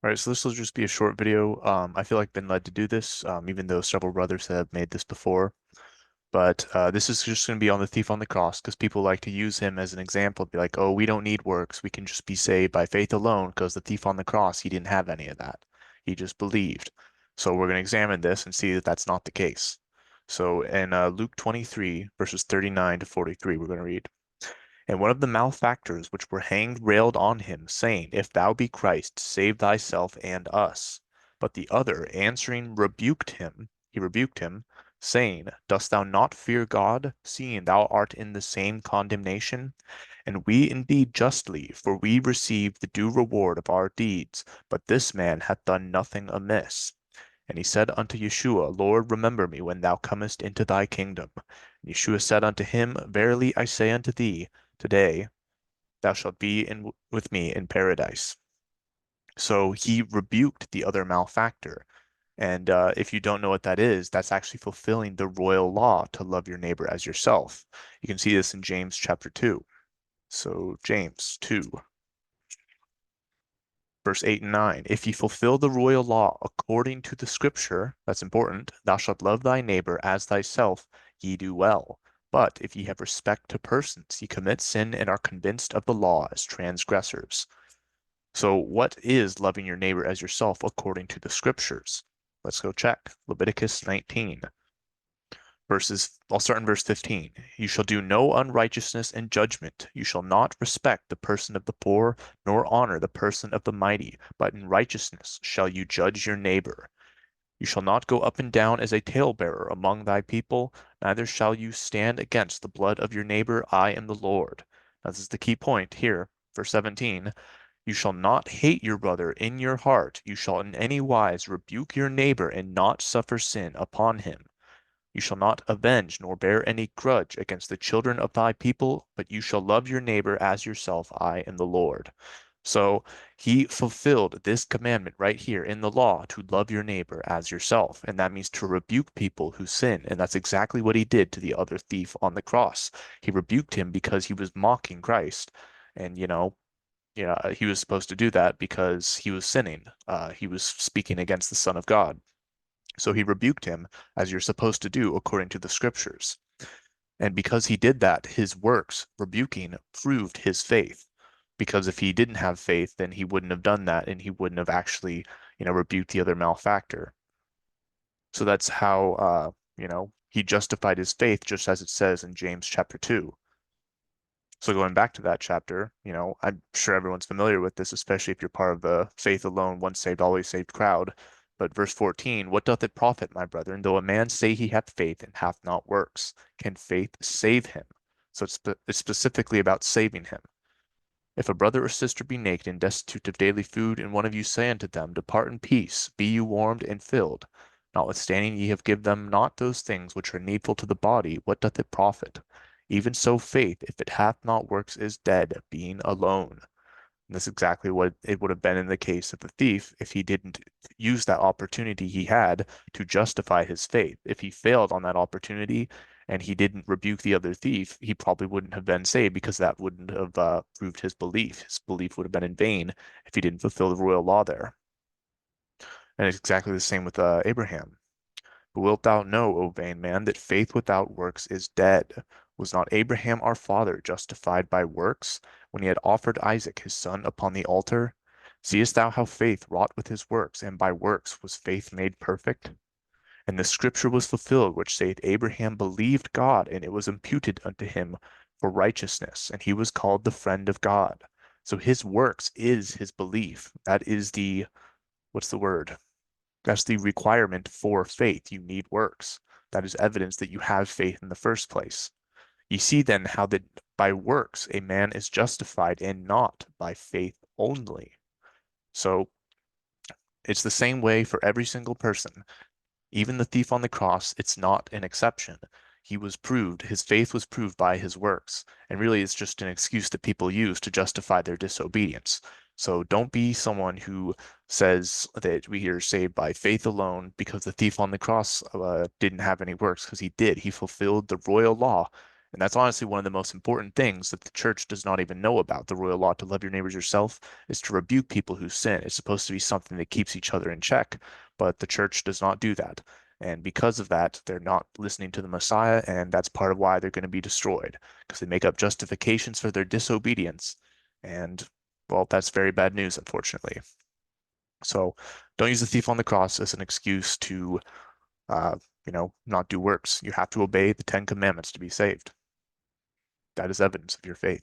All right, so this will just be a short video. I feel like I've been led to do this, even though several brothers have made this before. But this is just going to be on the thief on the cross because people like to use him as an example, be like, oh, we don't need works. We can just be saved by faith alone because the thief on the cross, he didn't have any of that. He just believed. So we're going to examine this and see that that's not the case. So in Luke 23, verses 39 to 43, we're going to read. And one of the malefactors which were hanged railed on him, saying, If thou be Christ, save thyself and us. But the other answering rebuked him, saying, Dost thou not fear God, seeing thou art in the same condemnation? And we indeed justly, for we receive the due reward of our deeds, but this man hath done nothing amiss. And he said unto Yeshua, Lord, remember me when thou comest into thy kingdom. And Yeshua said unto him, Verily I say unto thee, today thou shalt be with me in paradise. So he rebuked the other malefactor. And if you don't know what that is, that's actually fulfilling the royal law to love your neighbor as yourself. You can see this in James chapter 2. So James 2, verse 8 and 9. If ye fulfill the royal law according to the scripture, that's important, thou shalt love thy neighbor as thyself, ye do well. But if ye have respect to persons, ye commit sin and are convinced of the law as transgressors. So, what is loving your neighbor as yourself according to the scriptures? Let's go check. Leviticus 19, I'll start in verse 15. You shall do no unrighteousness in judgment. You shall not respect the person of the poor, nor honor the person of the mighty, but in righteousness shall you judge your neighbor. You shall not go up and down as a talebearer among thy people, neither shall you stand against the blood of your neighbor. I am the Lord. Now, this is the key point here, verse 17. You shall not hate your brother in your heart. You shall in any wise rebuke your neighbor and not suffer sin upon him. You shall not avenge nor bear any grudge against the children of thy people, but you shall love your neighbor as yourself. I am the Lord. So he fulfilled this commandment right here in the law to love your neighbor as yourself. And that means to rebuke people who sin. And that's exactly what he did to the other thief on the cross. He rebuked him because he was mocking Christ. And, yeah, he was supposed to do that because he was sinning. He was speaking against the Son of God. So he rebuked him as you're supposed to do according to the scriptures. And because he did that, his works, rebuking, proved his faith. Because if he didn't have faith, then he wouldn't have done that and he wouldn't have actually, rebuked the other malefactor. So that's how, he justified his faith, just as it says in James chapter 2. So going back to that chapter, I'm sure everyone's familiar with this, especially if you're part of the faith alone, once saved, always saved crowd. But verse 14, what doth it profit, my brethren, though a man say he hath faith and hath not works? Can faith save him? So it's specifically about saving him. If a brother or sister be naked and destitute of daily food, and one of you say unto them, Depart in peace, be you warmed and filled, notwithstanding ye have given them not those things which are needful to the body, what doth it profit? Even so faith, if it hath not works, is dead, being alone. And that's exactly what it would have been in the case of the thief if he didn't use that opportunity he had to justify his faith. If he failed on that opportunity and he didn't rebuke the other thief, he probably wouldn't have been saved because that wouldn't have proved his belief. His belief would have been in vain if he didn't fulfill the royal law there. And it's exactly the same with Abraham. But wilt thou know, O vain man, that faith without works is dead? Was not Abraham our father justified by works when he had offered Isaac his son upon the altar? Seest thou how faith wrought with his works, and by works was faith made perfect? And the scripture was fulfilled, which saith, Abraham believed God, and it was imputed unto him for righteousness, and he was called the friend of God. So his works is his belief. That is what's the word? That's the requirement for faith. You need works. That is evidence that you have faith in the first place. You see then how that by works a man is justified and not by faith only. So it's the same way for every single person. Even the thief on the cross, it's not an exception. His faith was proved by his works. And really, it's just an excuse that people use to justify their disobedience. So don't be someone who says that we are saved by faith alone because the thief on the cross didn't have any works, because he did. He fulfilled the royal law. And that's honestly one of the most important things that the church does not even know about. The royal law to love your neighbors yourself is to rebuke people who sin. It's supposed to be something that keeps each other in check, but the church does not do that. And because of that, they're not listening to the Messiah, and that's part of why they're going to be destroyed, because they make up justifications for their disobedience. And, well, that's very bad news, unfortunately. So don't use the thief on the cross as an excuse to, uh, not do works. You have to obey the Ten Commandments to be saved. That is evidence of your faith.